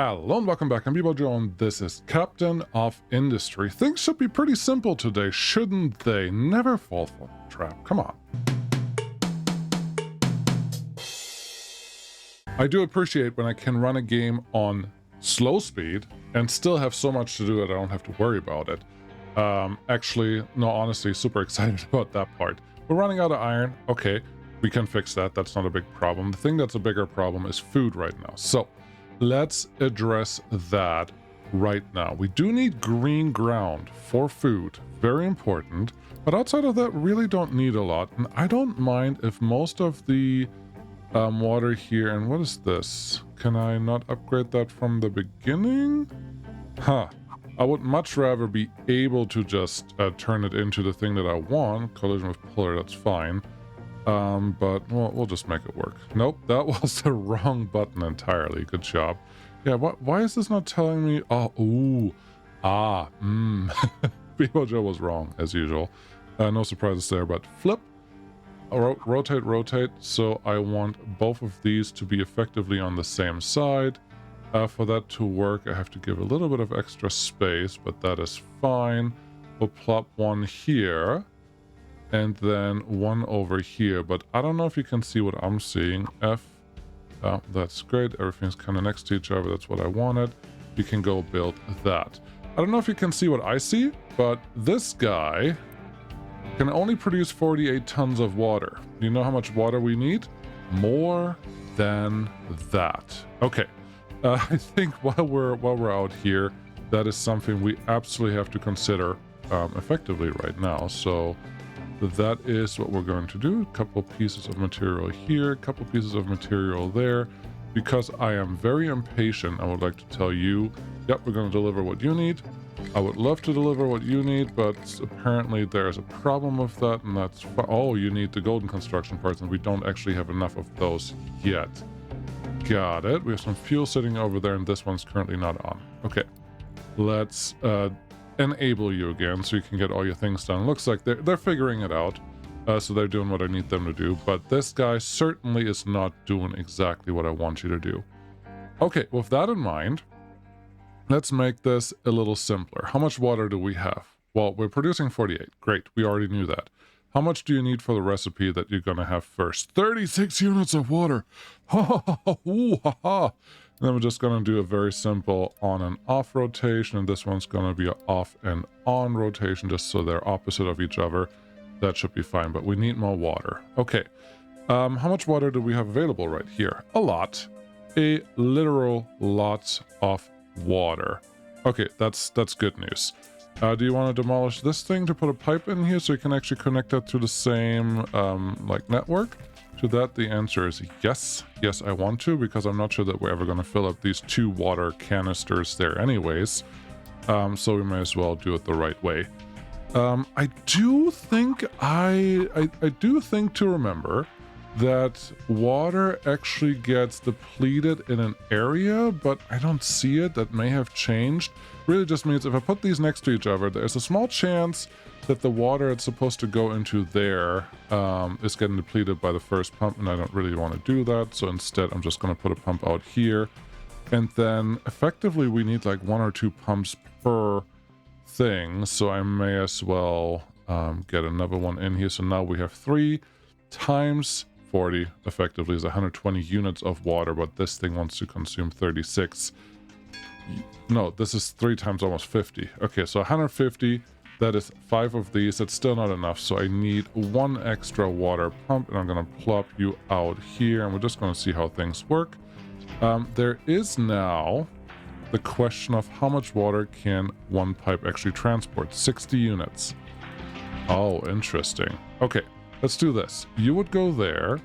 Hello and welcome back. I'm Joe and this is Captain of Industry. Things should be pretty simple today, shouldn't they? Never fall for the trap. Come on. I do appreciate when I can run a game on slow speed and still have so much to do that I don't have to worry about it. Actually, no, honestly, super excited about that part. We're running out of iron. Okay, we can fix that. That's not a big problem. The thing that's a bigger problem is food right now. So let's address that right now. We do need green ground for food, very important, but outside of that, really don't need a lot. And I don't mind if most of the water here, and what is this? Can I not upgrade that from the beginning? Huh. I would much rather be able to just turn it into the thing that I want. Collision with pillar, that's fine. But we'll just make it work. Nope, that was the wrong button entirely. Good job. Yeah, why is this not telling me? Oh, ooh, Joe was wrong as usual. No surprises there, but flip, rotate. So I want both of these to be effectively on the same side. For that to work, I have to give a little bit of extra space, but that is fine. We'll plop one here. And then one over here, but I don't know if you can see what I'm seeing. That's great. Everything's kind of next to each other. That's what I wanted. You can go build that. I don't know if you can see what I see, but this guy can only produce 48 tons of water. Do you know how much water we need? More than that. Okay. I think while we're out here, that is something we absolutely have to consider effectively right now. So that is what we're going to do. A couple pieces of material here, a couple pieces of material there. Because I am very impatient, I would like to tell you, yep, we're going to deliver what you need. I would love to deliver what you need, but apparently there's a problem with that, and that's... Oh, you need the golden construction parts, and we don't actually have enough of those yet. Got it. We have some fuel sitting over there, and this one's currently not on. Okay. Let's enable you again so you can get all your things done. Looks like they're figuring it out, so they're doing what I need them to do, but this guy certainly is not doing exactly what I want you to do. Okay, with that in mind, let's make this a little simpler. How much water do we have? Well, we're producing 48. Great, we already knew that. How much do you need for the recipe that you're gonna have first? 36 units of water. Ha ha ha ha. Ooh, ha ha. Then we're just going to do a very simple on and off rotation, and this one's going to be an off and on rotation, just so they're opposite of each other. That should be fine, but we need more water. Okay, how much water do we have available right here? A lot. A literal lot of water. Okay, that's good news. Do you want to demolish this thing to put a pipe in here so you can actually connect that to the same network? To that, the answer is yes. Yes, I want to, because I'm not sure that we're ever going to fill up these 2 water canisters there anyways. So we may as well do it the right way. I do think to remember that water actually gets depleted in an area, but I don't see it. That may have changed. Really just means if I put these next to each other, there's a small chance that the water it's supposed to go into there is getting depleted by the first pump, and I don't really want to do that. So instead, I'm just going to put a pump out here. And then effectively, we need like 1 or 2 pumps per thing. So I may as well get another one in here. So now we have 3 times 40 effectively is 120 units of water, but this thing wants to consume 36. No, this is 3 times almost 50. Okay, so 150, that is 5 of these. That's still not enough, so I need 1 extra water pump, and I'm going to plop you out here, and we're just going to see how things work. There is now the question of how much water can 1 pipe actually transport. 60 units. Oh, interesting. Okay. Let's do this. You would go there.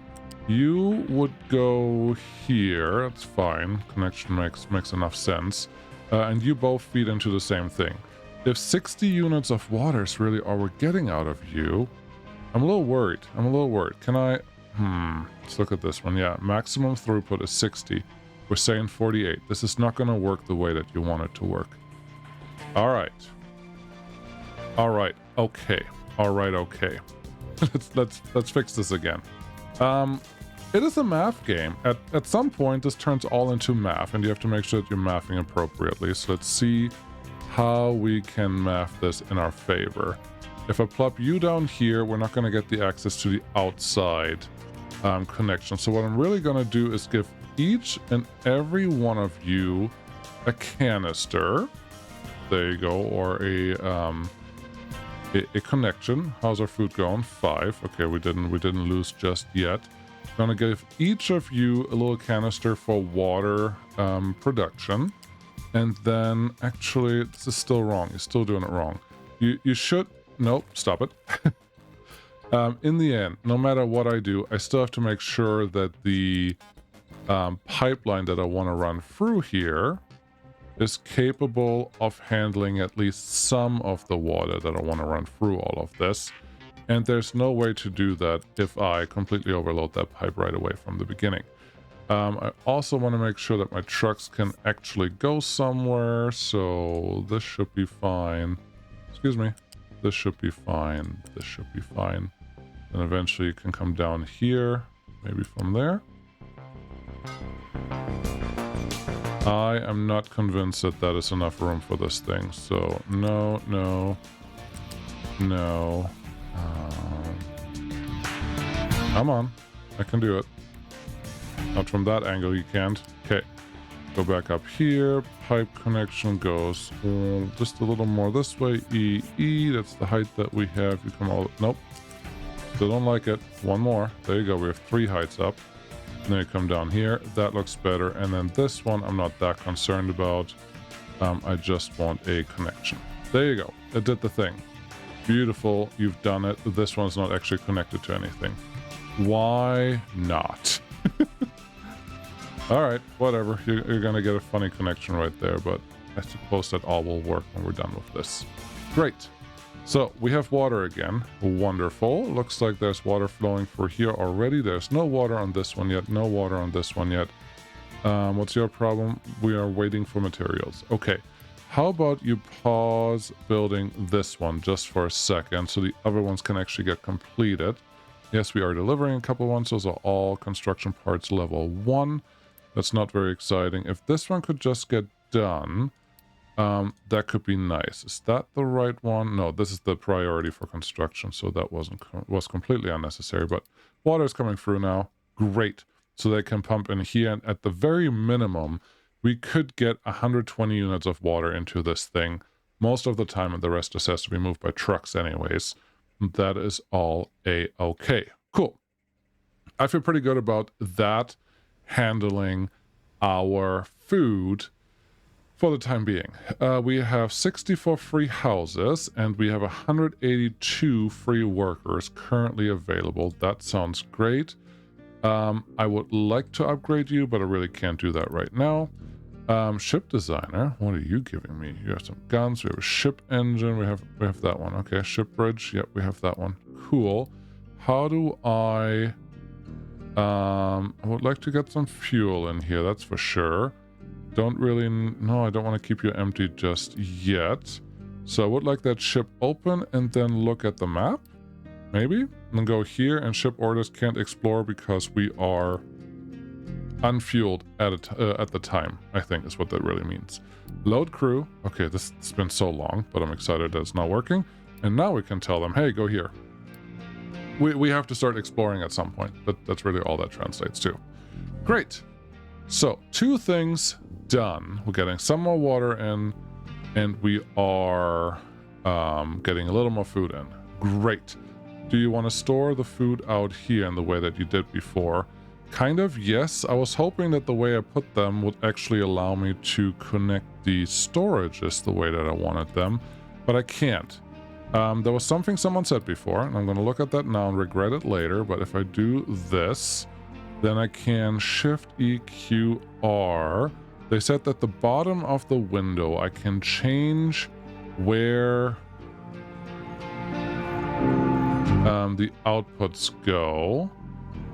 You would go here. That's fine. Connection makes enough sense. And you both feed into the same thing. If 60 units of water is really all we're getting out of you, I'm a little worried. Can I... Let's look at this one. Yeah, maximum throughput is 60. We're saying 48. This is not going to work the way that you want it to work. All right. Okay. Let's fix this again. It is a math game. At some point, this turns all into math, and you have to make sure that you're mathing appropriately. So let's see how we can math this in our favor. If I plop you down here, we're not going to get the access to the outside connection. So what I'm really going to do is give each and every one of you a canister. There you go, or a connection. How's our food going? 5. Okay, we didn't lose just yet. I'm gonna give each of you a little canister for water production, and then actually this is still wrong. You're still doing it wrong. You should nope. Stop it. In the end, no matter what I do, I still have to make sure that the pipeline that I want to run through here is capable of handling at least some of the water that I want to run through all of this. And there's no way to do that if I completely overload that pipe right away from the beginning. I also want to make sure that my trucks can actually go somewhere, so this should be fine. Excuse me. This should be fine. This should be fine. And eventually you can come down here, maybe from there. I am not convinced that that is enough room for this thing, so no. Come on, I can do it. Not from that angle, you can't. Okay, go back up here. Pipe connection goes just a little more this way. E, that's the height that we have. You come all, nope. Still don't like it. One more. There you go. We have 3 heights up. And then you come down here. That looks better. And then this one, I'm not that concerned about. I just want a connection. There you go. It did the thing. Beautiful. You've done it. This one's not actually connected to anything. Why not? All right, whatever. You're going to get a funny connection right there, but I suppose that all will work when we're done with this. Great. So we have water again. Wonderful. Looks like there's water flowing through here already. There's no water on this one yet. No water on this one yet. What's your problem? We are waiting for materials. Okay. How about you pause building this one just for a second so the other ones can actually get completed. Yes, we are delivering a couple ones. Those are all construction parts level 1. That's not very exciting. If this one could just get done, that could be nice. Is that the right one? No, this is the priority for construction, so that was completely unnecessary. But water is coming through now. Great. So they can pump in here, and at the very minimum, we could get 120 units of water into this thing most of the time, and the rest just has to be moved by trucks anyways. That is all a-okay. Cool. I feel pretty good about that handling our food for the time being. We have 64 free houses, and we have 182 free workers currently available. That sounds great. I would like to upgrade you, but I really can't do that right now. Ship designer, what are you giving me? You have some guns, we have a ship engine, we have that one. Okay, ship bridge, yep, we have that one. Cool. How do I would like to get some fuel in here, that's for sure. Don't really, no, I don't want to keep you empty just yet. So I would like that ship open and then look at the map, maybe? And then go here, and ship orders can't explore because we are unfueled at the time, I think is what that really means. Load crew. Okay, this has been so long, but I'm excited that it's not working. And now we can tell them, hey, go here. We have to start exploring at some point. That's really all that translates to. Great. So 2 things done. We're getting some more water in, and we are getting a little more food in. Great. Do you want to store the food out here in the way that you did before? Kind of, yes. I was hoping that the way I put them would actually allow me to connect the storages the way that I wanted them, but I can't. There was something someone said before, and I'm going to look at that now and regret it later, but if I do this, then I can Shift EQR. They said that the bottom of the window, I can change where the outputs go,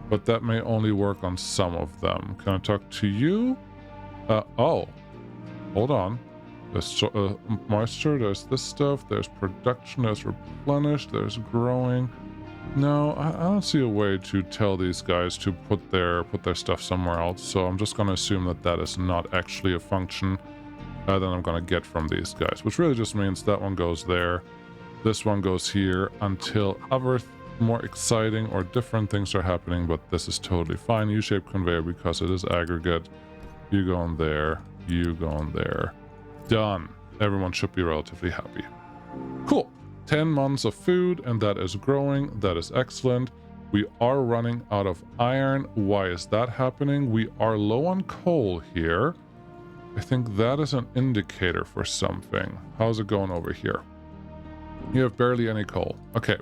but that may only work on some of them. Can I talk to you? Oh, hold on. There's moisture, there's this stuff, there's production, there's replenish, there's growing. No, I don't see a way to tell these guys to put their stuff somewhere else, so I'm just going to assume that that is not actually a function that I'm going to get from these guys, which really just means that one goes there, this one goes here until other more exciting or different things are happening, but this is totally fine. U-shaped conveyor because it is aggregate. You go in there, you go in there. Done. Everyone should be relatively happy. Cool. 10 months of food, and that is growing. That is excellent. We are running out of iron. Why is that happening? We are low on coal here. I think that is an indicator for something. How's it going over here? You have barely any coal. Okay.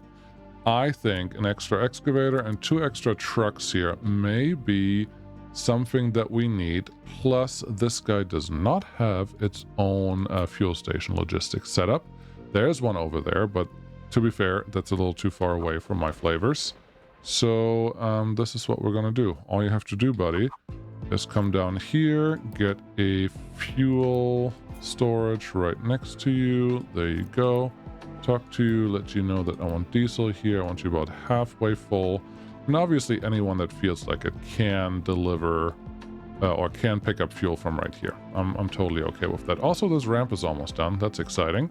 I think an extra excavator and 2 extra trucks here may be something that we need. Plus, this guy does not have its own fuel station logistics setup. There's one over there, but to be fair, that's a little too far away from my flavors. So this is what we're gonna do. All you have to do, buddy, is come down here, get a fuel storage right next to you. There you go. Talk to you, let you know that I want diesel here. I want you about halfway full. And obviously anyone that feels like it can deliver or can pick up fuel from right here. I'm totally okay with that. Also, this ramp is almost done. That's exciting.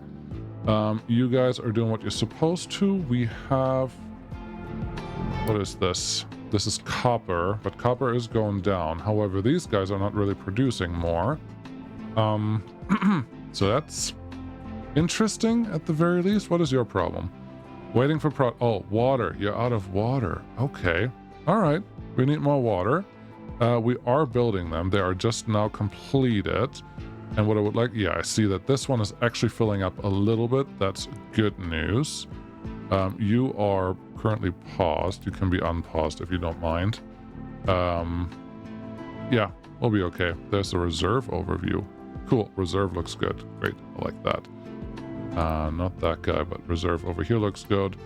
You guys are doing what you're supposed to. We have... What is this? This is copper, but copper is going down. However, these guys are not really producing more. So that's interesting at the very least. What is your problem? Waiting for oh, water. You're out of water. Okay. All right. We need more water. We are building them. They are just now completed. And what I would like... Yeah, I see that this one is actually filling up a little bit. That's good news. You are currently paused. You can be unpaused if you don't mind. Yeah, we'll be okay. There's the reserve overview. Cool. Reserve looks good. Great. I like that. Not that guy, but reserve over here looks good.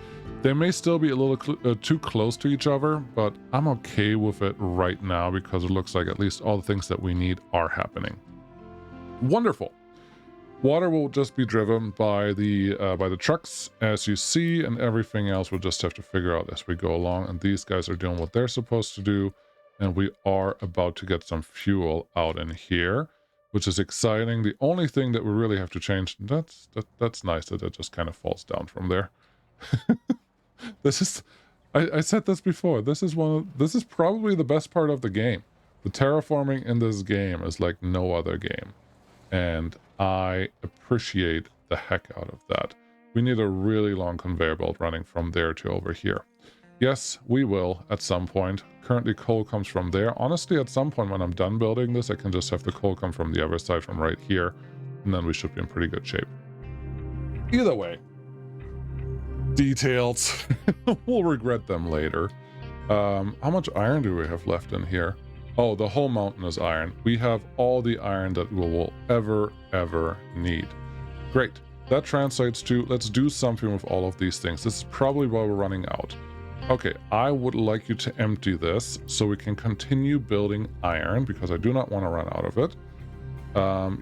They may still be a little too close to each other, but I'm okay with it right now because it looks like at least all the things that we need are happening. Wonderful. Water will just be driven by the trucks, as you see, and everything else we'll just have to figure out as we go along. And these guys are doing what they're supposed to do, and we are about to get some fuel out in here, which is exciting. The only thing that we really have to change, that's nice that it just kind of falls down from there. This is, I said this before, this is probably the best part of the game. The terraforming in this game is like no other game. And I appreciate the heck out of that. We need a really long conveyor belt running from there to over here. Yes, we will at some point. Currently coal comes from there. Honestly, at some point when I'm done building this, I can just have the coal come from the other side from right here. And then we should be in pretty good shape. Either way. Details. We'll regret them later. How much iron do we have left in here? Oh, the whole mountain is iron. We have all the iron that we will ever need. Great. That translates to, let's do something with all of these things. This is probably why we're running out. Okay, I would like you to empty this so we can continue building iron, because I do not want to run out of it.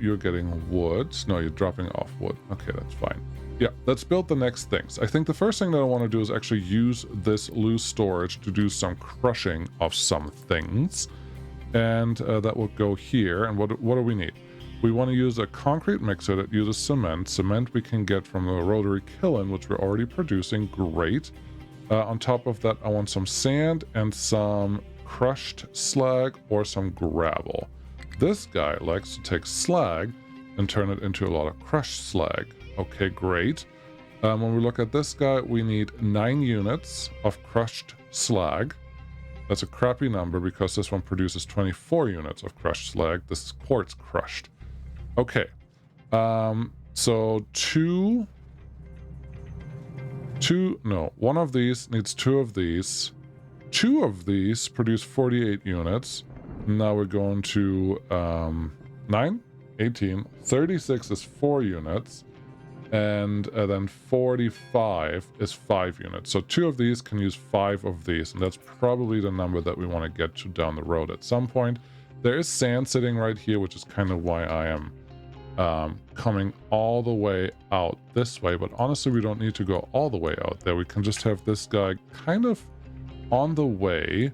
You're getting wood. No, you're dropping off wood. Okay, that's fine. Yeah, let's build the next things. I think the first thing that I want to do is actually use this loose storage to do some crushing of some things. And that will go here. And what do we need? We want to use a concrete mixer that uses cement. Cement we can get from the rotary kiln, which we're already producing. Great. On top of that, I want some sand and some crushed slag or some gravel. This guy likes to take slag and turn it into a lot of crushed slag. Okay, great. When we look at this guy, we need 9 units of crushed slag. That's a crappy number because this one produces 24 units of crushed slag. This is quartz crushed. Okay. So one of these needs 2 of these. 2 of these produce 48 units. Now we're going to 9, 18, 36 is 4 units. And then 45 is 5 units. So 2 of these can use 5 of these, and that's probably the number that we want to get to down the road at some point. There is sand sitting right here, which is kind of why I am coming all the way out this way. But honestly, we don't need to go all the way out there. We can just have this guy kind of on the way,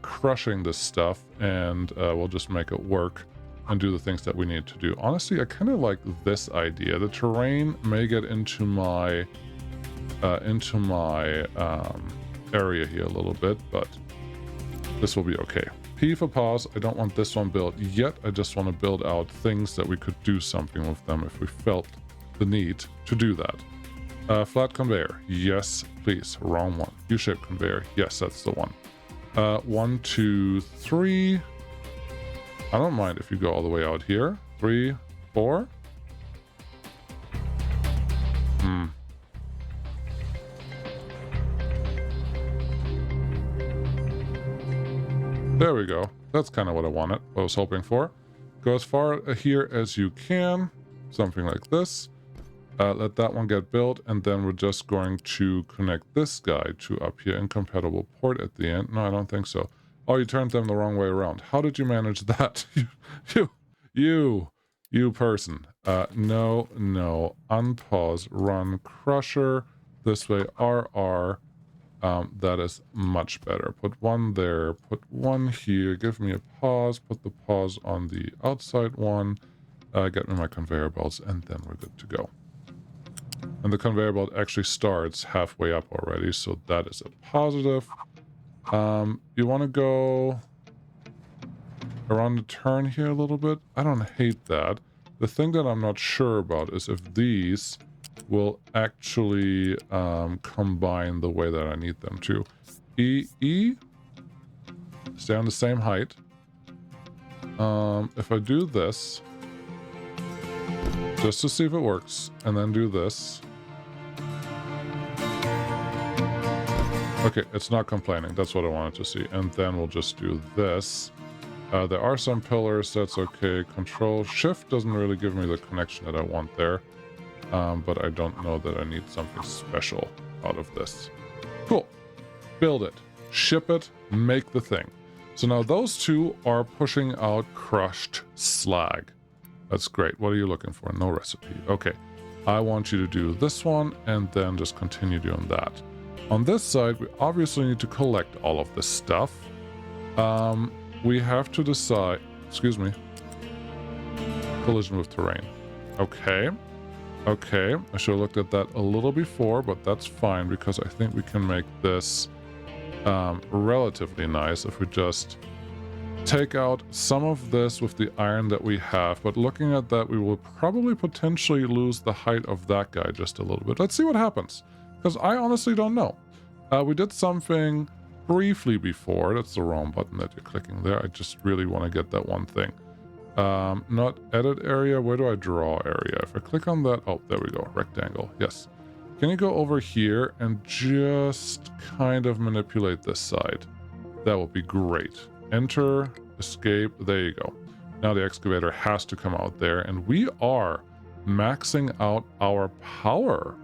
crushing this stuff, and we'll just make it work and do the things that we need to do. Honestly, I kind of like this idea. The terrain may get into my area here a little bit, but this will be okay. P for pause. I don't want this one built yet. I just want to build out things that we could do something with them if we felt the need to do that. Flat conveyor. Yes, please. Wrong one. U-shaped conveyor. Yes, that's the one. 1, 2, 3. I don't mind if you go all the way out here. 3, 4. There we go. That's kind of what I wanted. I was hoping for. Go as far here as you can. Something like this. Let that one get built, and then we're just going to connect this guy to up here. Incompatible port at the end. No, I don't think so. Oh, you turned them the wrong way around. How did you manage that? you person. No. Unpause. Run crusher. This way. RR. That is much better. Put one there. Put one here. Give me a pause. Put the pause on the outside one. Get me my conveyor belts, and then we're good to go. And the conveyor belt actually starts halfway up already, so that is a positive. You want to go around the turn here a little bit? I don't hate that. The thing that I'm not sure about is if these will actually combine the way that I need them to. E. Stay on the same height. If I do this, just to see if it works, and then do this. Okay, it's not complaining. That's what I wanted to see. And then we'll just do this. There are some pillars. That's okay. Control Shift doesn't really give me the connection that I want there. But I don't know that I need something special out of this. Cool. Build it. Ship it. Make the thing. So now those two are pushing out crushed slag. That's great. What are you looking for? No recipe. Okay. I want you to do this one and then just continue doing that. On this side, we obviously need to collect all of this stuff. We have to decide... Excuse me. Collision with terrain. Okay. Okay. I should have looked at that a little before, but that's fine because I think we can make this relatively nice if we just take out some of this with the iron that we have. But looking at that, we will probably potentially lose the height of that guy just a little bit. Let's see what happens, because I honestly don't know. We did something briefly before. That's the wrong button that you're clicking there. I just really want to get that one thing. Not edit area. Where do I draw area? If I click on that, oh, there we go. Rectangle. Yes. Can you go over here and just kind of manipulate this side? That would be great. Enter, escape. There you go. Now the excavator has to come out there, and we are maxing out our power.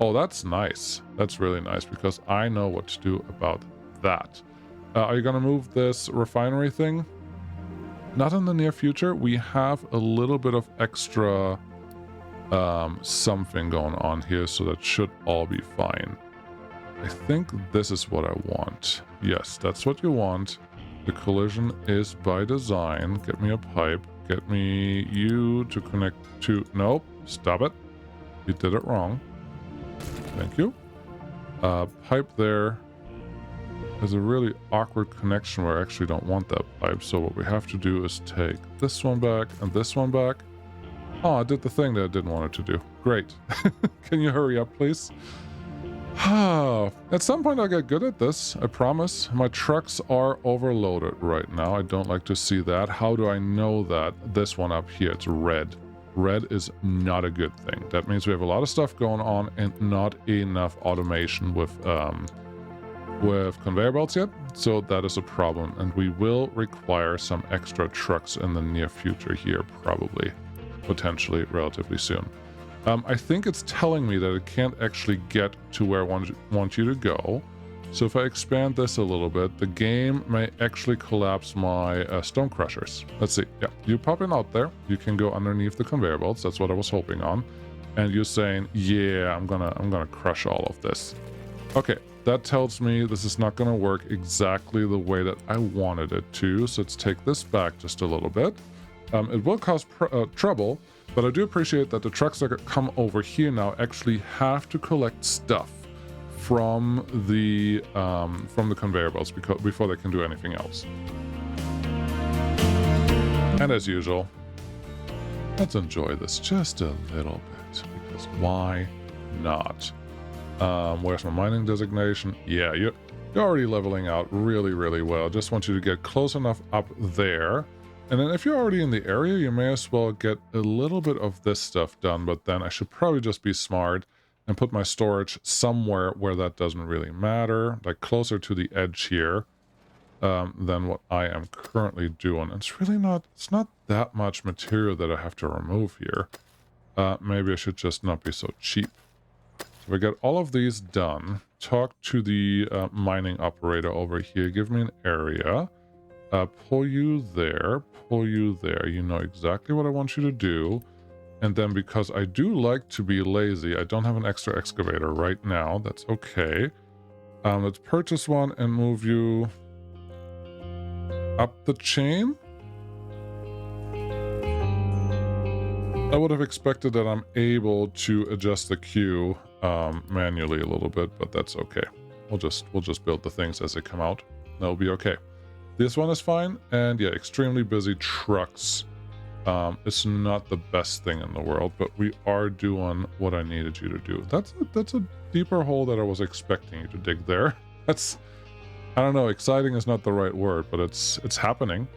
Oh, that's nice. That's really nice because I know what to do about that. Are you going to move this refinery thing? Not in the near future. We have a little bit of extra something going on here, so that should all be fine. I think this is what I want. Yes, that's what you want. The collision is by design. Get me a pipe. Get me you to connect to... Nope. Stop it. You did it wrong. Thank you. Pipe there. There's a really awkward connection where I actually don't want that pipe. So what we have to do is take this one back and this one back. Oh, I did the thing that I didn't want it to do. Great. Can you hurry up, please? At some point I'll get good at this, I promise. My trucks are overloaded right now. I don't like to see that. How do I know that? This one up here, it's red. Red is not a good thing. That means we have a lot of stuff going on and not enough automation with conveyor belts yet. So that is a problem. And we will require some extra trucks in the near future here, probably. Potentially relatively soon. I think it's telling me that it can't actually get to where I want you to go. So if I expand this a little bit, the game may actually collapse my stone crushers. Let's see. Yeah, you popping out there. You can go underneath the conveyor belts. That's what I was hoping on. And you're saying, yeah, I'm gonna crush all of this. Okay, that tells me this is not gonna work exactly the way that I wanted it to. So let's take this back just a little bit. It will cause trouble, but I do appreciate that the trucks that come over here now actually have to collect stuff from the conveyor belts before they can do anything else. And as usual, let's enjoy this just a little bit, because why not? Where's my mining designation? Yeah, you're already leveling out really, really well. Just want you to get close enough up there. And then if you're already in the area, you may as well get a little bit of this stuff done, but then I should probably just be smart and put my storage somewhere where that doesn't really matter, like closer to the edge here than what I am currently doing. It's really not, it's not that much material that I have to remove here. Maybe I should just not be so cheap. So we get all of these done. Talk to the mining operator over here. Give me an area. Pull you there. Pull you there. You know exactly what I want you to do. And then because I do like to be lazy, I don't have an extra excavator right now. That's okay. Let's purchase one and move you up the chain. I would have expected that I'm able to adjust the queue manually a little bit, but that's okay. We'll just build the things as they come out. That'll be okay. This one is fine, and yeah, extremely busy trucks. It's not the best thing in the world, but we are doing what I needed you to do. That's a deeper hole that I was expecting you to dig there. That's, I don't know, exciting is not the right word, but it's happening.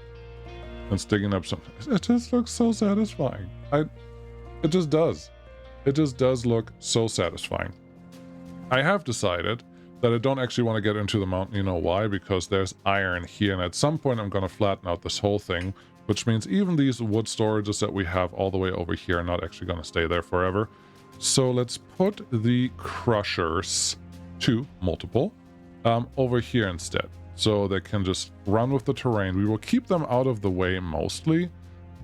It's digging up something. It just looks so satisfying. It just does. It just does look so satisfying. I have decided that I don't actually want to get into the mountain. You know why? Because there's iron here, and at some point I'm going to flatten out this whole thing, which means even these wood storages that we have all the way over here are not actually going to stay there forever. So let's put the crushers, multiple, over here instead. So they can just run with the terrain. We will keep them out of the way mostly,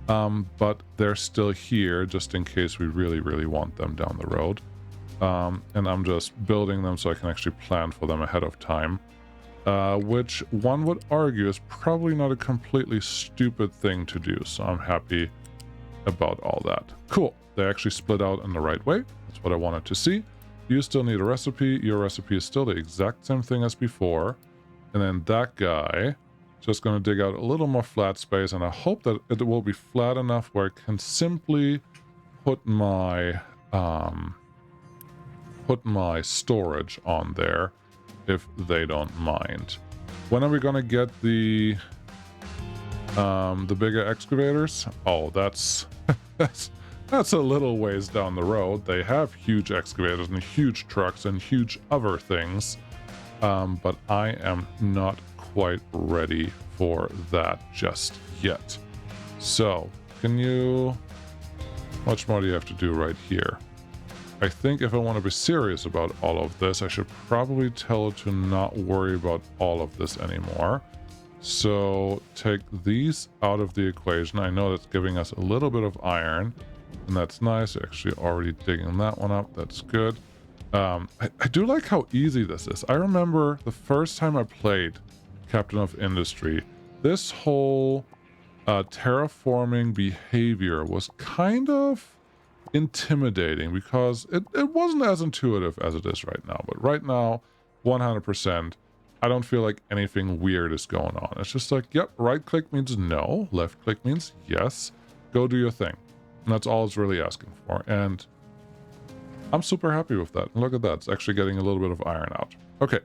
but they're still here just in case we really, really want them down the road. And I'm just building them so I can actually plan for them ahead of time. Which one would argue is probably not a completely stupid thing to do, so I'm happy about all that. Cool, they actually split out in the right way. That's what I wanted to see. You still need a recipe. Your recipe is still the exact same thing as before. And then that guy, just going to dig out a little more flat space, and I hope that it will be flat enough where I can simply put my storage on there if they don't mind. When are we gonna get the bigger excavators? Oh, that's that's a little ways down the road. They have huge excavators and huge trucks and huge other things, but I am not quite ready for that just yet. So, can you... How much more do you have to do right here? I think if I want to be serious about all of this, I should probably tell it to not worry about all of this anymore. So take these out of the equation. I know that's giving us a little bit of iron, and that's nice. Actually already digging that one up. That's good. I do like how easy this is. I remember the first time I played Captain of Industry, this whole terraforming behavior was kind of intimidating because it wasn't as intuitive as it is right now. But right now, 100%, I don't feel like anything weird is going on. It's just like, yep, right click means no, left click means yes, go do your thing. And that's all it's really asking for. And I'm super happy with that. Look at that, it's actually getting a little bit of iron out. Okay.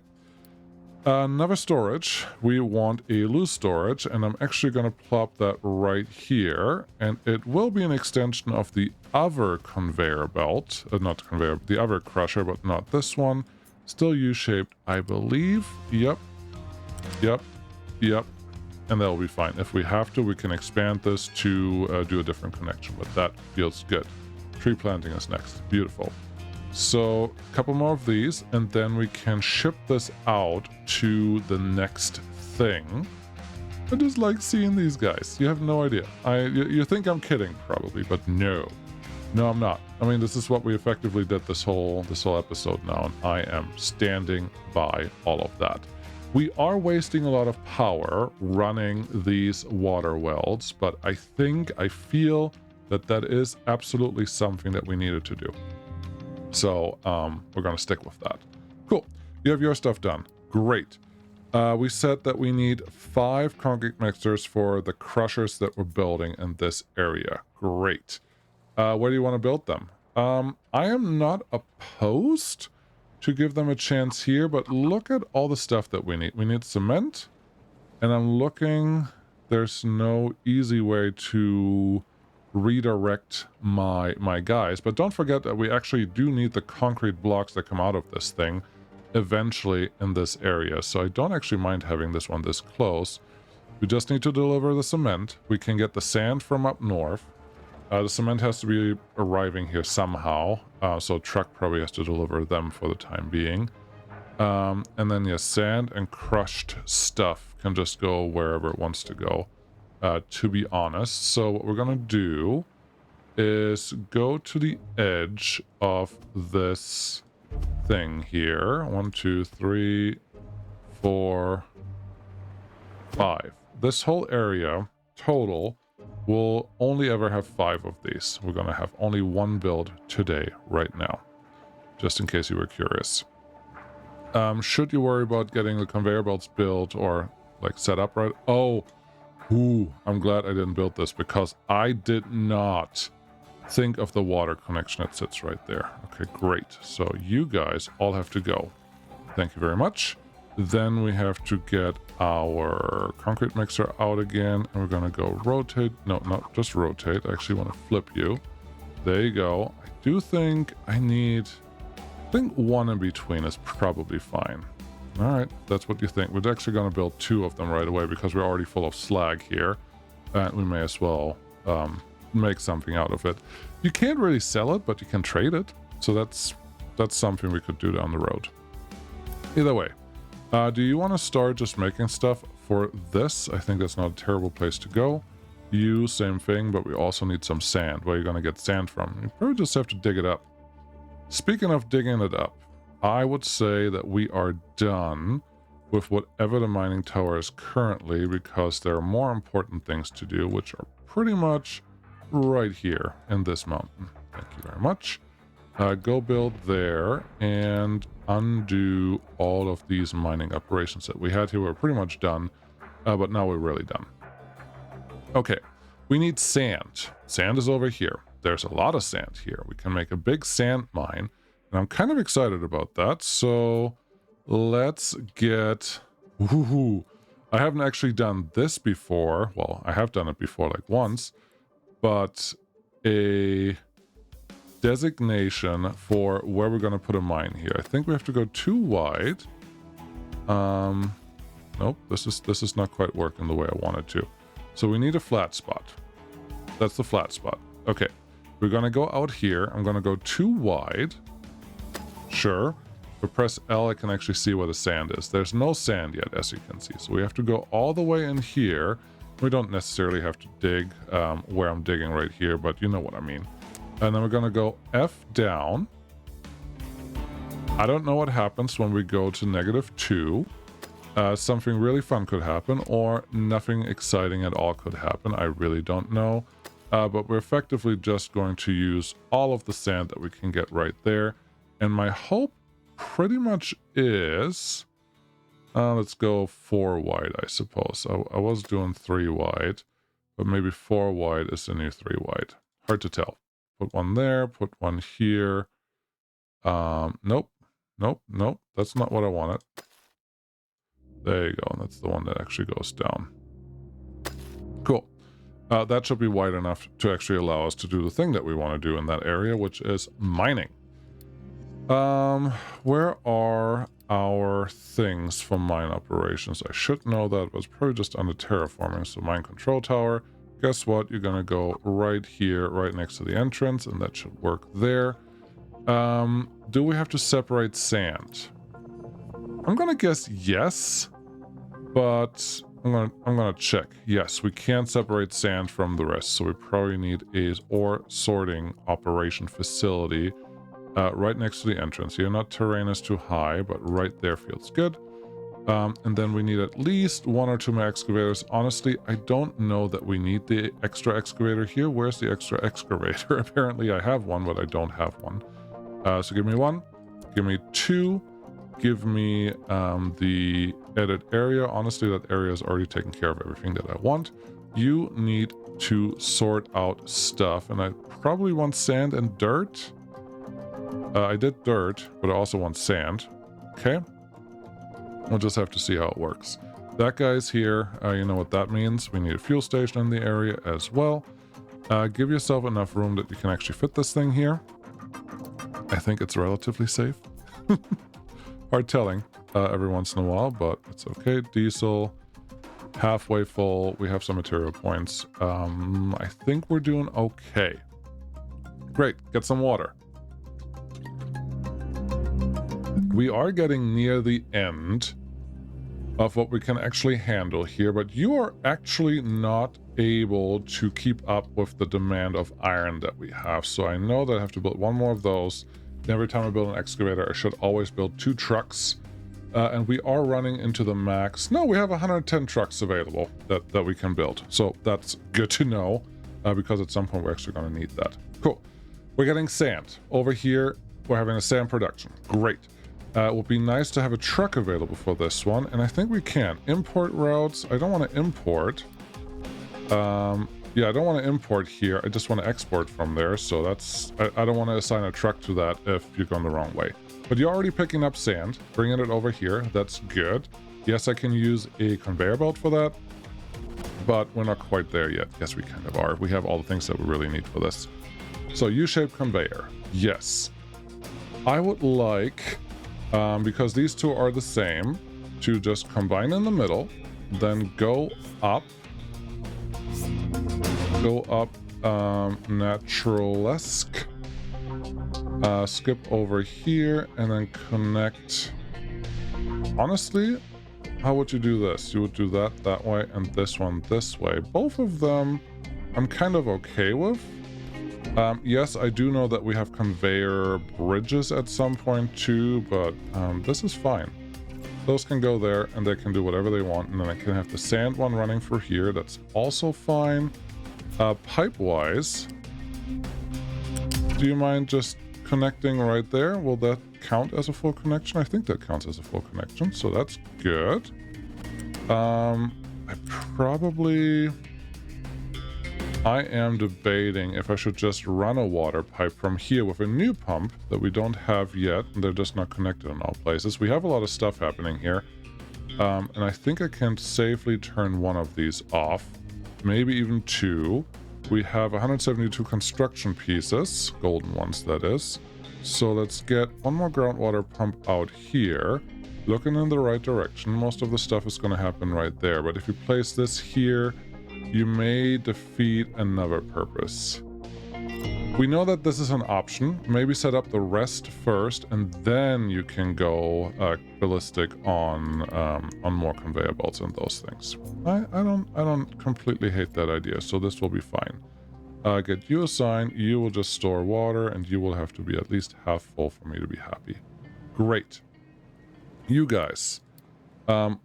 Another storage. We want a loose storage, and I'm actually going to plop that right here, and it will be an extension of the other conveyor belt, not conveyor, the other crusher, but not this one. Still U-shaped, I believe. Yep, and that'll be fine. If we have to, we can expand this to do a different connection, but that feels good. Tree planting is next. Beautiful. So a couple more of these, and then we can ship this out to the next thing. I just like seeing these guys. You have no idea. You think I'm kidding, probably, but no. No, I'm not. I mean, this is what we effectively did this whole episode now, and I am standing by all of that. We are wasting a lot of power running these water wells, but I feel that is absolutely something that we needed to do. So we're going to stick with that. Cool. You have your stuff done. Great. We said that we need 5 concrete mixers for the crushers that we're building in this area. Great. Where do you want to build them? I am not opposed to give them a chance here, but look at all the stuff that we need. We need cement, and I'm looking... There's no easy way to redirect my guys, but don't forget that we actually do need the concrete blocks that come out of this thing eventually in this area, so I don't actually mind having this one this close. We just need to deliver the cement. We can get the sand from up north. The cement has to be arriving here somehow, so truck probably has to deliver them for the time being. And then, yes, sand and crushed stuff can just go wherever it wants to go, to be honest. So what we're going to do is go to the edge of this thing here. 1, 2, 3, 4, 5. This whole area, total... we'll only ever have 5 of these. We're going to have only 1 build today, right now. Just in case you were curious. Should you worry about getting the conveyor belts built or, like, set up right? Oh, I'm glad I didn't build this because I did not think of the water connection that sits right there. Okay, great. So you guys all have to go. Thank you very much. Then we have to get our concrete mixer out again, and we're going to go rotate. No, not just rotate. I actually want to flip you. There you go. I do think I think 1 in between is probably fine. All right, that's what you think. We're actually going to build 2 of them right away because we're already full of slag here, and we may as well make something out of it. You can't really sell it, but you can trade it. So that's something we could do down the road. Either way. Do you want to start just making stuff for this? I think that's not a terrible place to go. You, same thing, but we also need some sand. Where are you going to get sand from? You probably just have to dig it up. Speaking of digging it up, I would say that we are done with whatever the mining tower is currently, because there are more important things to do, which are pretty much right here in this mountain. Thank you very much. Go build there and undo all of these mining operations that we had here. We're pretty much done, but now we're really done. Okay, we need sand. Sand is over here. There's a lot of sand here. We can make a big sand mine, and I'm kind of excited about that. So let's get... Woohoo! I haven't actually done this before. Well, I have done it before, like once, but a designation for where we're going to put a mine here. I think we have to go too wide. Nope, this is not quite working the way I wanted to. So we need a flat spot. That's the flat spot. Okay, we're going to go out here. I'm going to go too wide. Sure. If I press L, I can actually see where the sand is. There's no sand yet, as you can see. So we have to go all the way in here. We don't necessarily have to dig where I'm digging right here, but you know what I mean. And then we're going to go F down. I don't know what happens when we go to -2. Something really fun could happen, or nothing exciting at all could happen. I really don't know. But we're effectively just going to use all of the sand that we can get right there. And my hope pretty much is... let's go 4 wide, I suppose. I was doing 3 wide, but maybe 4 wide is the new 3 wide. Hard to tell. Put one there, put one here. Nope. That's not what I wanted. There you go. That's the one that actually goes down. Cool. That should be wide enough to actually allow us to do the thing that we want to do in that area, which is mining. Where are our things for mine operations? I should know that, but it's probably just under terraforming. So mine control tower. Guess what? You're going to go right here, right next to the entrance, and that should work there. Do we have to separate sand? I'm gonna guess yes, but I'm gonna check. Yes, we can separate sand from the rest, so we probably need a ore sorting operation facility right next to the entrance here. Not terrain is too high, but right there feels good. And then we need at least 1 or 2 more excavators. Honestly, I don't know that we need the extra excavator here. Where's the extra excavator? Apparently I have one, but I don't have one. So give me 1, give me 2, give me the edit area. Honestly, that area is already taken care of everything that I want. You need to sort out stuff, and I probably want sand and dirt. I did dirt, but I also want sand. Okay. We'll just have to see how it works. That guy's here. You know what that means. We need a fuel station in the area as well. Give yourself enough room that you can actually fit this thing here. I think it's relatively safe. Hard telling every once in a while, but it's okay. Diesel, halfway full. We have some material points. I think we're doing okay. Great. Get some water. We are getting near the end of what we can actually handle here, but you are actually not able to keep up with the demand of iron that we have. So I know that I have to build 1 more of those. Every time I build an excavator, I should always build 2 trucks. And we are running into the max. No, we have 110 trucks available that we can build. So that's good to know, because at some point we're actually going to need that. Cool. We're getting sand. Over here, we're having a sand production. Great. It would be nice to have a truck available for this one, and I think we can. Import routes. I don't want to import. Yeah, I don't want to import here. I just want to export from there. So that's... I don't want to assign a truck to that if you're going the wrong way. But you're already picking up sand, bringing it over here. That's good. Yes, I can use a conveyor belt for that, but we're not quite there yet. Yes, we kind of are. We have all the things that we really need for this. So U-shaped conveyor. Yes. I would like... because these two are the same, to just combine in the middle, then go up, naturalesque, skip over here, and then connect. Honestly, how would you do this? You would do that way, and this one this way. Both of them I'm kind of okay with. Yes, I do know that we have conveyor bridges at some point too, but this is fine. Those can go there and they can do whatever they want, and then I can have the sand one running for here. That's also fine. Pipe-wise, do you mind just connecting right there? Will that count as a full connection? I think that counts as a full connection, so that's good. I am debating if I should just run a water pipe from here with a new pump that we don't have yet, and they're just not connected in all places. We have a lot of stuff happening here, and I think I can safely turn 1 of these off, maybe even 2. We have 172 construction pieces, golden ones that is. So let's get 1 more groundwater pump out here, looking in the right direction. Most of the stuff is going to happen right there, but if you place this here, you may defeat another purpose. We know that this is an option. Maybe set up the rest first, and then you can go ballistic on more conveyor belts and those things. I don't completely hate that idea, so this will be fine. Get you assigned. You will just store water, and you will have to be at least half full for me to be happy. Great. You guys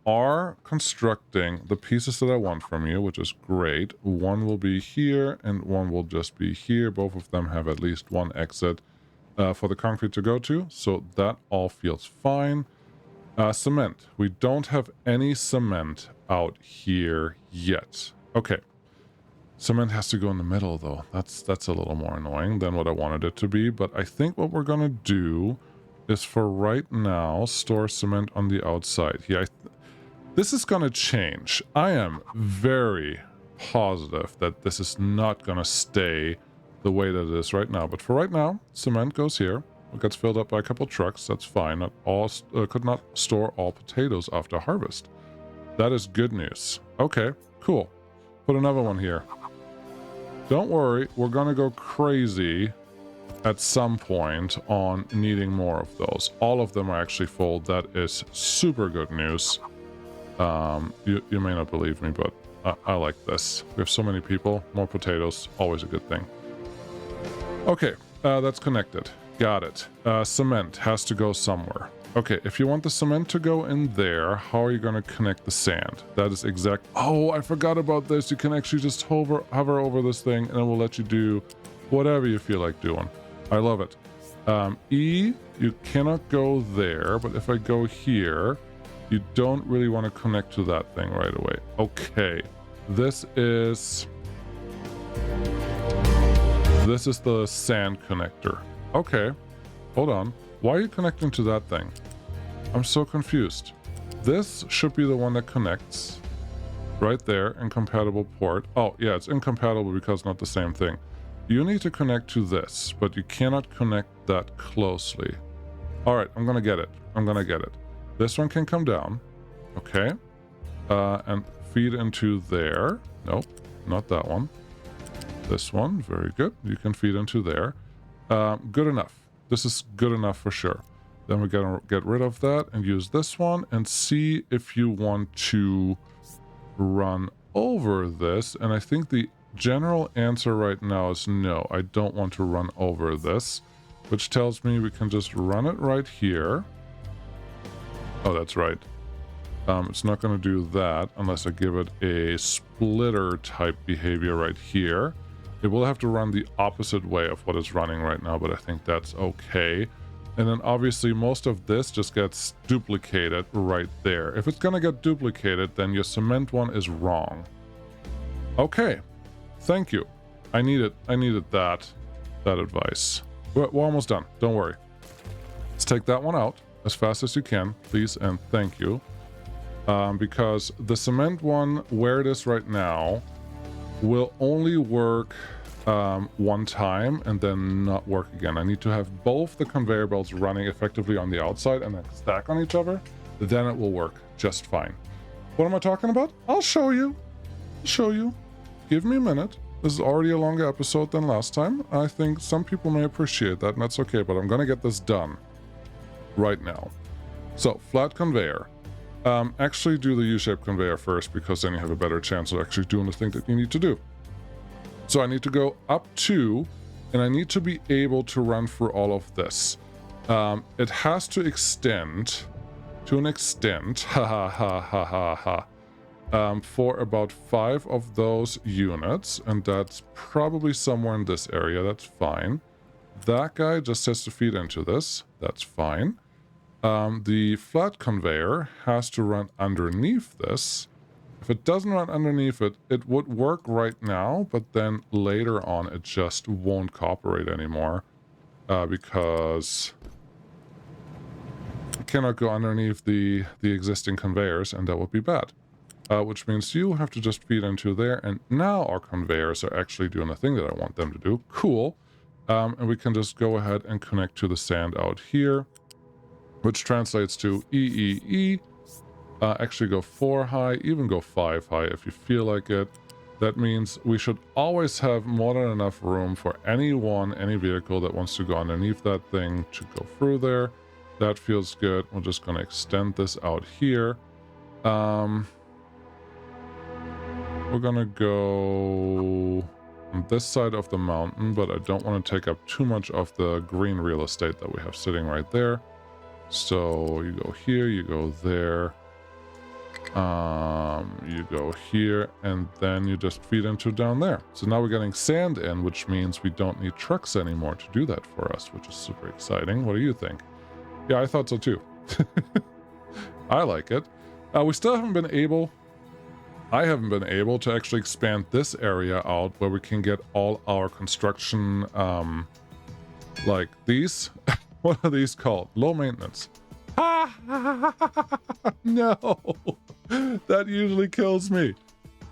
are constructing the pieces that I want from you, which is great. 1 will be here and 1 will just be here. Both of them have at least 1 exit for the concrete to go to, so that all feels fine. Cement. We don't have any cement out here yet. Okay. Cement has to go in the middle though. That's a little more annoying than what I wanted it to be, but I think what we're gonna do is for right now store cement on the outside. Yeah, this is gonna change. I am very positive that this is not gonna stay the way that it is right now, but for right now, cement goes here. It gets filled up by a couple trucks. That's fine. Not all could not store all potatoes after harvest. That is good news. Okay, cool. Put another one here. Don't worry, we're gonna go crazy at some point on needing more of those. All of them are actually full. That is super good news. You may not believe me, but I like this. We have so many people, more potatoes, always a good thing. Okay, that's connected. Got it. Cement has to go somewhere. Okay, if you want the cement to go in there, how are you going to connect the sand? That is exact. Oh, I forgot about this. You can actually just hover over this thing and it will let you do whatever you feel like doing. I love it. E, you cannot go there, but if I go here, you don't really want to connect to that thing right away. Okay, this is the sand connector. Okay, hold on. Why are you connecting to that thing? I'm so confused. This should be the one that connects right there, incompatible port. Oh yeah, it's incompatible because not the same thing. You need to connect to this, but you cannot connect that closely. All right, I'm gonna get it. This one can come down, okay, and feed into there. Nope, not that one. This one, very good. You can feed into there. Good enough. This is good enough for sure. Then we're gonna get rid of that and use this one and see if you want to run over this. And I think the general answer right now is no, I don't want to run over this, which tells me we can just run it right here. Oh, that's right. It's not going to do that unless I give it a splitter type behavior right here. It will have to run the opposite way of what it's running right now, but I think that's okay. And then obviously most of this just gets duplicated right there. If it's going to get duplicated, then your cement one is wrong. Okay, thank you. I needed that advice. We're almost done. Don't worry. Let's take that one out as fast as you can, please, and thank you. Because the cement one, where it is right now, will only work one time and then not work again. I need to have both the conveyor belts running effectively on the outside and then stack on each other. Then it will work just fine. What am I talking about? I'll show you. Give me a minute. This is already a longer episode than last time. I think some people may appreciate that, and that's okay, but I'm gonna get this done right now. So, flat conveyor. Actually do the U-shaped conveyor first, because then you have a better chance of actually doing the thing that you need to do. So I need to go up to, and I need to be able to run through all of this. It has to extend to an extent, for about 5 of those units, and that's probably somewhere in this area. That's fine. That guy just has to feed into this. That's fine. The flat conveyor has to run underneath this. If it doesn't run underneath it, it would work right now, but then later on it just won't cooperate anymore, because it cannot go underneath the existing conveyors, and that would be bad. Which means you have to just feed into there, and now our conveyors are actually doing the thing that I want them to do. Cool. And we can just go ahead and connect to the sand out here, which translates to EEE. Actually go 4 high, even go 5 high if you feel like it. That means we should always have more than enough room for any vehicle that wants to go underneath that thing to go through there. That feels good. We're just going to extend this out here. We're going to go on this side of the mountain, but I don't want to take up too much of the green real estate that we have sitting right there. So you go here, you go there, you go here, and then you just feed into down there. So now we're getting sand in, which means we don't need trucks anymore to do that for us, which is super exciting. What do you think? Yeah, I thought so too. I like it. We still haven't been able... I haven't been able to actually expand this area out where we can get all our construction, like these. What are these called? Low maintenance. No, that usually kills me.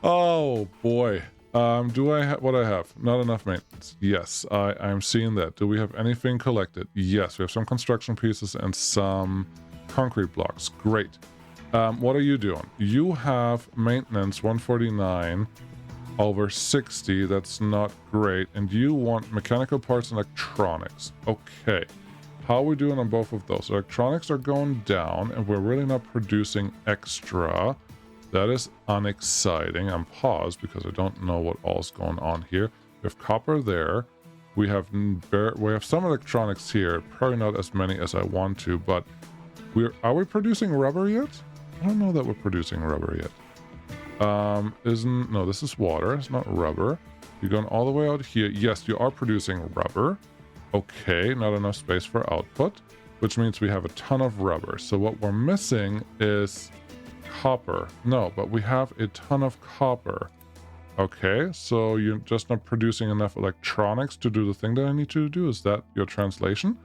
Oh boy. Do I have what I have? Not enough maintenance. Yes, I'm seeing that. Do we have anything collected? Yes, we have some construction pieces and some concrete blocks. Great. What are you doing? You have maintenance 149 over 60. That's not great. And you want mechanical parts and electronics. Okay. How are we doing on both of those? Electronics are going down, and we're really not producing extra. That is unexciting. I'm paused because I don't know what all's going on here. We have copper there. We have some electronics here. Probably not as many as I want to, but are we producing rubber yet? I don't know that we're producing rubber yet. No, this is water. It's not rubber. You're going all the way out here. Yes, you are producing rubber. Okay, not enough space for output, which means we have a ton of rubber. So what we're missing is copper. No, but we have a ton of copper. Okay, so you're just not producing enough electronics to do the thing that I need you to do. Is that your translation?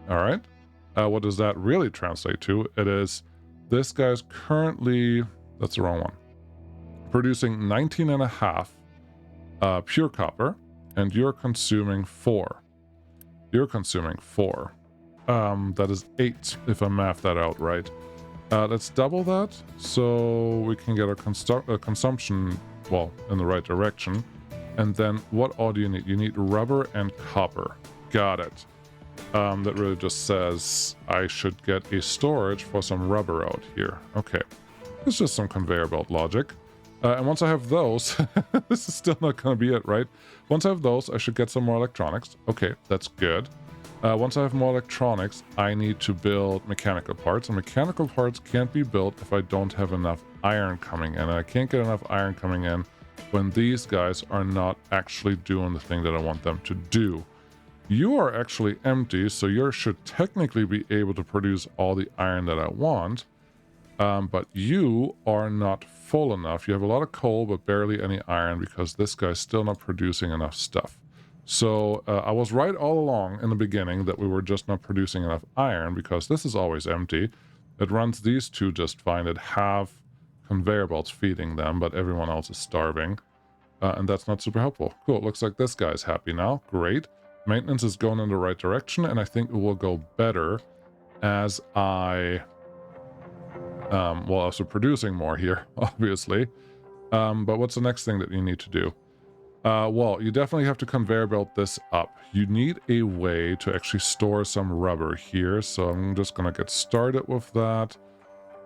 All right. What does that really translate to? It is this guy's currently, that's the wrong one, producing 19 and a half pure copper, and you're consuming 4. You're consuming 4. That is 8 if I math that out right. Let's double that so we can get our consumption, well, in the right direction. And then what all do you need? You need rubber and copper. Got it. That really just says I should get a storage for some rubber out here. Okay. It's just some conveyor belt logic. And once I have those, this is still not going to be it, right? Once I have those, I should get some more electronics. Okay, that's good. Once I have more electronics, I need to build mechanical parts. And mechanical parts can't be built if I don't have enough iron coming in. And I can't get enough iron coming in when these guys are not actually doing the thing that I want them to do. You are actually empty, so you should technically be able to produce all the iron that I want. But you are not full enough. You have a lot of coal, but barely any iron because this guy's still not producing enough stuff. So I was right all along in the beginning that we were just not producing enough iron because this is always empty. It runs these two just fine. It have conveyor belts feeding them, but everyone else is starving. And that's not super helpful. Cool, looks like this guy's happy now. Great. Maintenance is going in the right direction, and I think it will go better as I... well, also producing more here, obviously. But what's the next thing that you need to do? Well, you definitely have to conveyor belt this up. You need a way to actually store some rubber here, so I'm just gonna get started with that.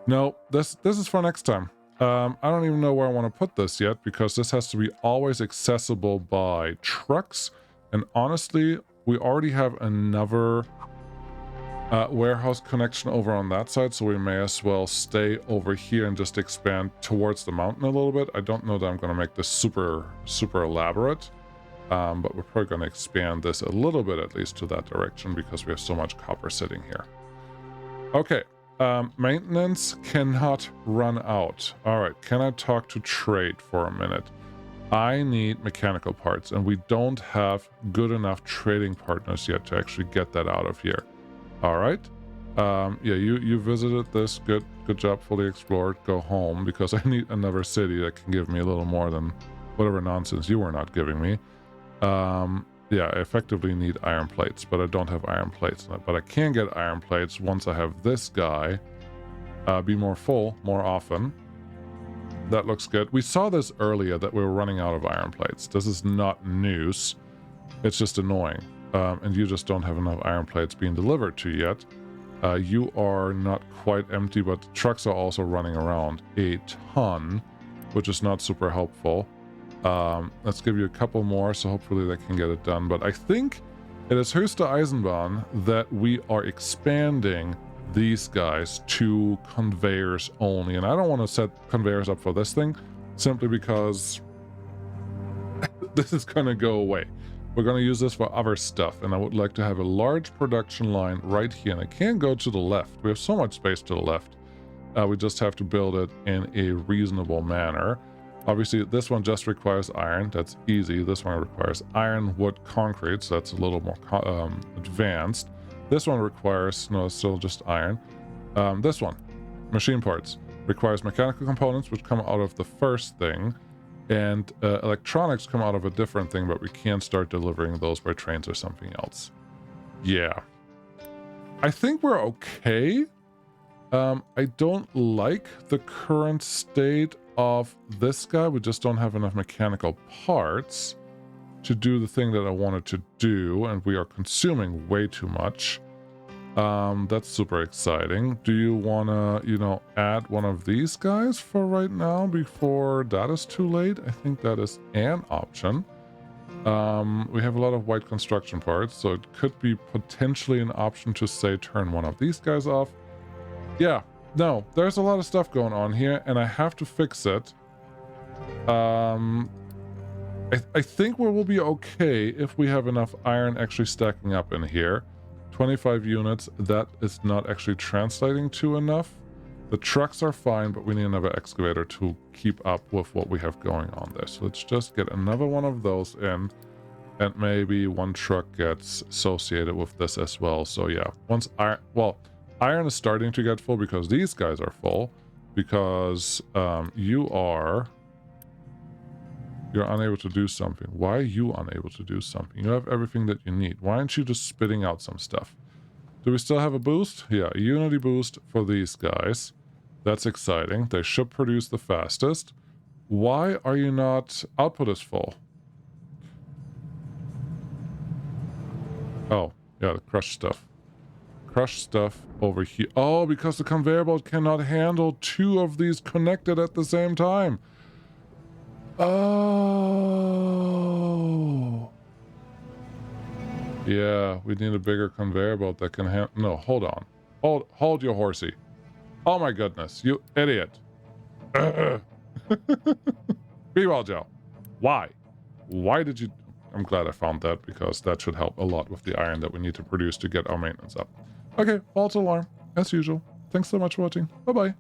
No, this is for next time. I don't even know where I want to put this yet, because this has to be always accessible by trucks, and honestly, we already have another warehouse connection over on that side, so we may as well stay over here and just expand towards the mountain a little bit. I don't know that I'm going to make this super elaborate, but we're probably going to expand this a little bit, at least to that direction, because we have so much copper sitting here. Okay, maintenance cannot run out. All right, can I talk to trade for a minute? I need mechanical parts, and we don't have good enough trading partners yet to actually get that out of here. All right. Yeah, you visited this. Good job, fully explored. Go home, because I need another city that can give me a little more than whatever nonsense you were not giving me. Yeah, I effectively need iron plates, but I don't have iron plates. But I can get iron plates once I have this guy be more full more often. That looks good. We saw this earlier, that we were running out of iron plates. This is not news. It's just annoying. And you just don't have enough iron plates being delivered to you yet. You are not quite empty, but the trucks are also running around a ton, which is not super helpful. Let's give you a couple more, so hopefully they can get it done. But I think it is höchste Eisenbahn that we are expanding these guys to conveyors only. And I don't want to set conveyors up for this thing, simply because this is going to go away. We're going to use this for other stuff, and I would like to have a large production line right here. And I can go to the left. We have so much space to the left. We just have to build it in a reasonable manner. Obviously, this one just requires iron. That's easy. This one requires iron, wood, concrete, so that's a little more advanced. This one requires, no, it's still just iron. This one, machine parts, requires mechanical components, which come out of the first thing. And electronics come out of a different thing, but we can't start delivering those by trains or something else. Yeah. I think we're okay. I don't like the current state of this guy. We just don't have enough mechanical parts to do the thing that I wanted to do, and we are consuming way too much. That's super exciting. Do you want to, you know, add one of these guys for right now before that is too late? I think that is an option. We have a lot of white construction parts, so it could be potentially an option to say turn one of these guys off. Yeah, no, there's a lot of stuff going on here, and I have to fix it. I think we will be okay if we have enough iron actually stacking up in here. 25 units, that is not actually translating to enough. The trucks are fine, but we need another excavator to keep up with what we have going on there. So let's just get another one of those in, and maybe one truck gets associated with this as well. So yeah, once iron, well, iron is starting to get full because these guys are full, because you're unable to do something. Why are you unable to do something? You have everything that you need. Why aren't you just spitting out some stuff? Do we still have a boost? Yeah, a unity boost for these guys. That's exciting. They should produce the fastest. Why are you not... Output is full. Oh, yeah, the crushed stuff. Crushed stuff over here. Oh, because the conveyor belt cannot handle two of these connected at the same time. Oh. Yeah, we need a bigger conveyor belt that can handle... No, hold on. Hold your horsey. Oh my goodness, you idiot. Be well, Joe. Why? Why did you... I'm glad I found that, because that should help a lot with the iron that we need to produce to get our maintenance up. Okay, false alarm, as usual. Thanks so much for watching. Bye-bye.